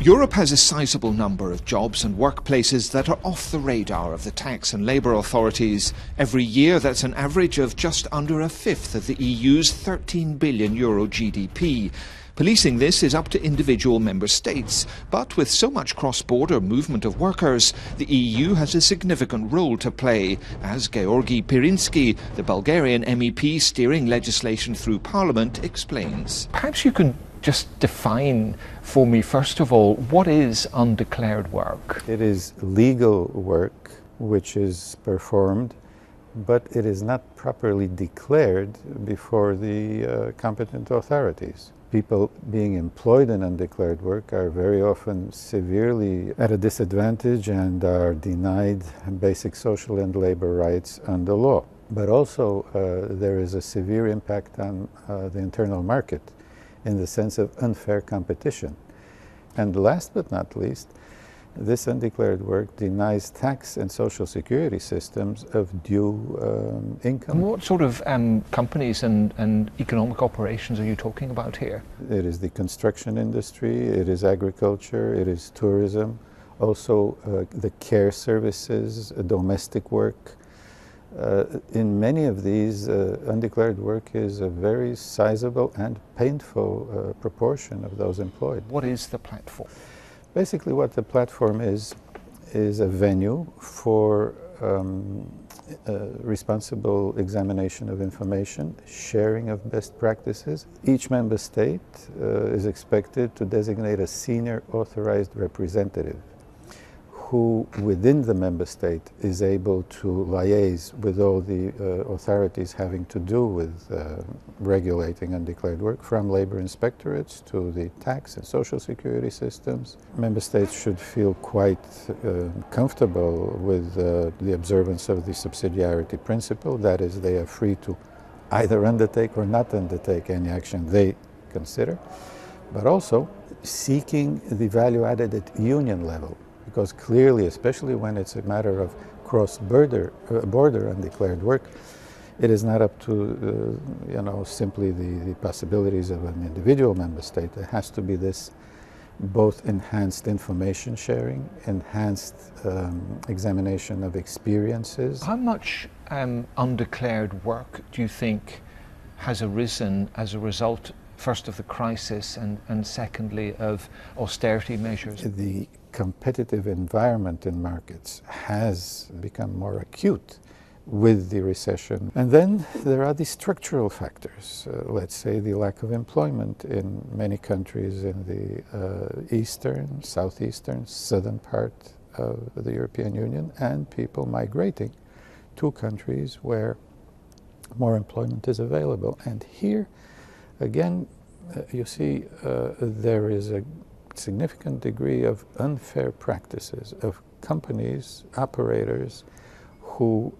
Europe has a sizable number of jobs and workplaces that are off the radar of the tax and labour authorities. Every year that's an average of just under a fifth of the EU's €13 billion GDP. Policing this is up to individual member states, but with so much cross-border movement of workers, the EU has a significant role to play, as Georgi Pirinski, the Bulgarian MEP steering legislation through Parliament, explains. Perhaps you can just define for me, first of all, what is undeclared work? It is legal work which is performed, but it is not properly declared before the competent authorities. People being employed in undeclared work are very often severely at a disadvantage and are denied basic social and labor rights under law. But also there is a severe impact on the internal market in the sense of unfair competition. And last but not least, this undeclared work denies tax and social security systems of due income. And what sort of companies and economic operations are you talking about here? It is the construction industry, it is agriculture, it is tourism, also the care services, domestic work. In many of these, undeclared work is a very sizable and painful proportion of those employed. What is the platform? Basically what the platform is a venue for responsible examination of information, sharing of best practices. Each member state is expected to designate a senior authorized representative who within the member state is able to liaise with all the authorities having to do with regulating undeclared work, from labor inspectorates to the tax and social security systems. Member states should feel quite comfortable with the observance of the subsidiarity principle. That is, they are free to either undertake or not undertake any action they consider, but also seeking the value added at union level. Because clearly, especially when it's a matter of cross-border undeclared work, it is not up to simply the possibilities of an individual member state. There has to be this both enhanced information sharing, enhanced examination of experiences. How much undeclared work do you think has arisen as a result, first of the crisis and secondly of austerity measures? The competitive environment in markets has become more acute with the recession. And then there are the structural factors. Let's say the lack of employment in many countries in the eastern, southeastern, southern part of the European Union, and people migrating to countries where more employment is available. And here, again, you see there is a significant degree of unfair practices of companies, operators who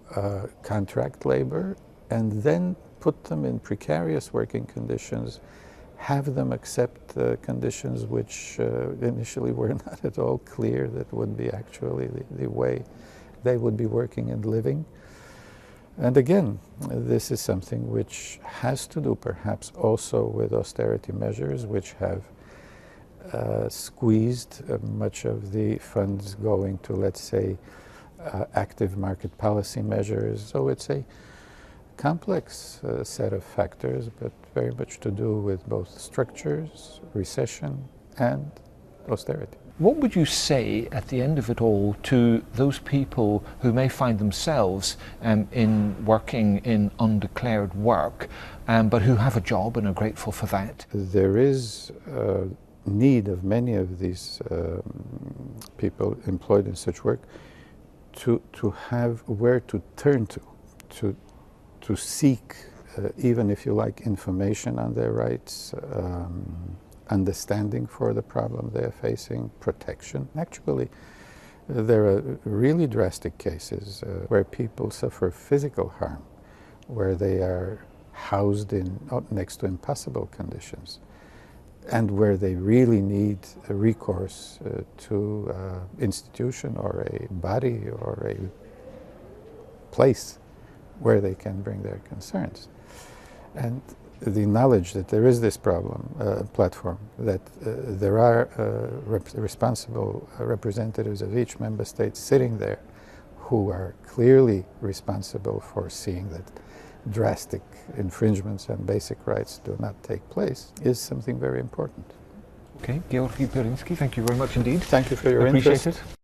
contract labor and then put them in precarious working conditions, have them accept conditions which initially were not at all clear that would be actually the way they would be working and living. And again, this is something which has to do perhaps also with austerity measures which have squeezed much of the funds going to, let's say, active market policy measures. So it's a complex set of factors, but very much to do with both structures, recession, and austerity. What would you say at the end of it all to those people who may find themselves working in undeclared work, but who have a job and are grateful for that? There is need of many of these people employed in such work to have where to turn to seek, even if you like, information on their rights, understanding for the problem they're facing, protection. Actually, there are really drastic cases where people suffer physical harm, where they are housed in next to impossible conditions, and where they really need a recourse to institution or a body or a place where they can bring their concerns. And the knowledge that there is this problem, platform, that there are responsible representatives of each member state sitting there who are clearly responsible for seeing that drastic infringements on basic rights do not take place, is something very important. Okay, Georgi Pirinski, thank you very much indeed. Thank you for your interest. Appreciate it.